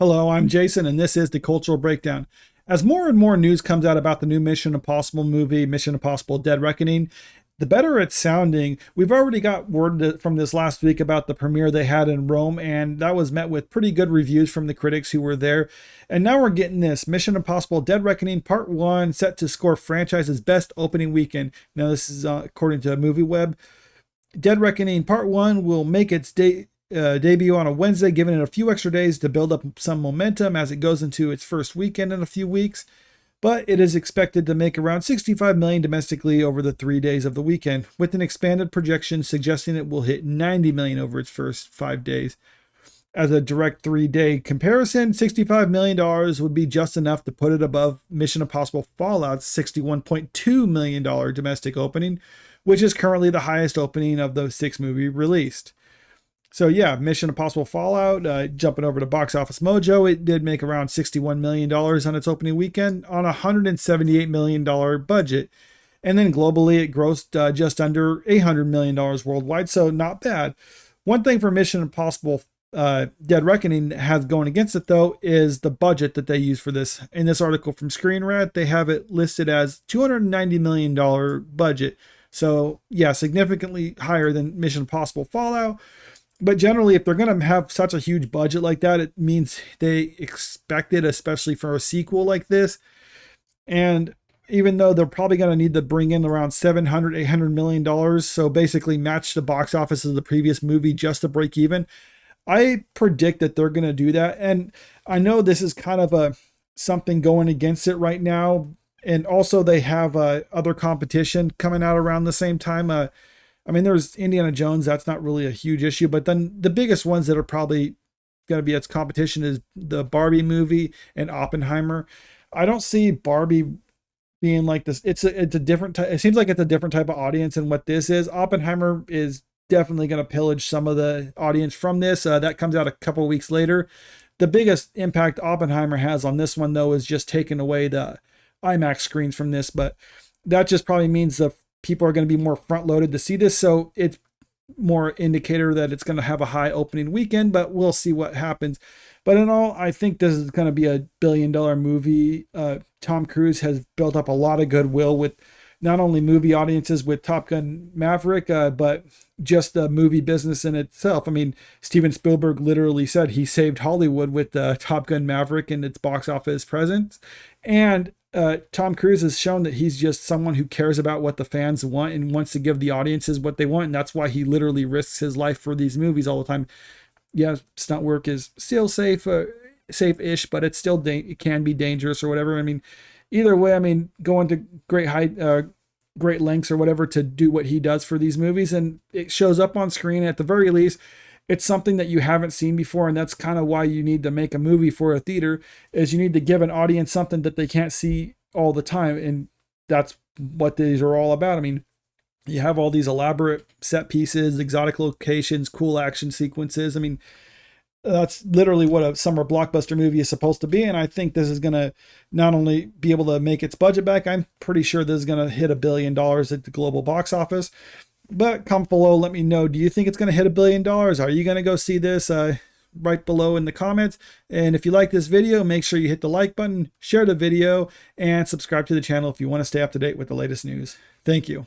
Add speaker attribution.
Speaker 1: Hello, I'm Jason, and this is the Cultural Breakdown. As more and more news comes out about the new Mission Impossible movie, Mission Impossible Dead Reckoning, the better it's sounding. We've already got word from this last week about the premiere they had in Rome, and that was met with pretty good reviews from the critics who were there. And now we're getting this Mission Impossible Dead Reckoning Part 1 set to score franchise's best opening weekend. Now, this is according to MovieWeb. Dead Reckoning Part 1 will make its debut on a Wednesday, giving it a few extra days to build up some momentum as it goes into its first weekend in a few weeks. But it is expected to make around $65 million domestically over the 3 days of the weekend, with an expanded projection suggesting it will hit $90 million over its first 5 days. As a direct 3-day comparison, $65 million would be just enough to put it above Mission Impossible Fallout's $61.2 million domestic opening, which is currently the highest opening of those 6 movies released. So yeah, Mission Impossible Fallout, jumping over to Box Office Mojo, it did make around $61 million on its opening weekend on a $178 million budget. And then globally, it grossed just under $800 million worldwide, so not bad. One thing for Mission Impossible Dead Reckoning has going against it, though, is the budget that they use for this. In this article from Screen Rant, they have it listed as $290 million budget. So yeah, significantly higher than Mission Impossible Fallout. But generally, if they're going to have such a huge budget like that, it means they expect it, especially for a sequel like this. And even though they're probably going to need to bring in around $700–800 million, so basically match the box office of the previous movie just to break even, I predict that they're going to do that. And I know this is kind of something going against it right now. And also they have other competition coming out around the same time. I mean, there's Indiana Jones. That's not really a huge issue. But then the biggest ones that are probably going to be its competition is the Barbie movie and Oppenheimer. I don't see Barbie being like this. It's a different type. It seems like it's a different type of audience than what this is. Oppenheimer is definitely going to pillage some of the audience from this. That comes out a couple of weeks later. The biggest impact Oppenheimer has on this one, though, is just taking away the IMAX screens from this. But that just probably means the people are going to be more front loaded to see this. So it's more indicator that it's going to have a high opening weekend, but we'll see what happens. But in all, I think this is going to be a billion-dollar movie. Tom Cruise has built up a lot of goodwill with not only movie audiences with Top Gun Maverick, but just the movie business in itself. I mean, Steven Spielberg literally said he saved Hollywood with Top Gun Maverick and its box office presence. And Tom Cruise has shown that he's just someone who cares about what the fans want and wants to give the audiences what they want. And that's why he literally risks his life for these movies all the time. Yeah, stunt work is still safe-ish, but it's still it can be dangerous or whatever. I mean, either way, I mean, going to great lengths or whatever to do what he does for these movies, and it shows up on screen. At the very least, it's something that you haven't seen before, and that's kind of why you need to make a movie for a theater, is you need to give an audience something that they can't see all the time, and that's what these are all about. I mean, you have all these elaborate set pieces, exotic locations, cool action sequences. I mean, that's literally what a summer blockbuster movie is supposed to be, and I think this is going to not only be able to make its budget back, I'm pretty sure this is going to hit $1 billion at the global box office. But comment below, let me know, do you think it's going to hit $1 billion? Are you going to go see this? Right below in the comments. And if you like this video, make sure you hit the like button, share the video, and subscribe to the channel if you want to stay up to date with the latest news. Thank you.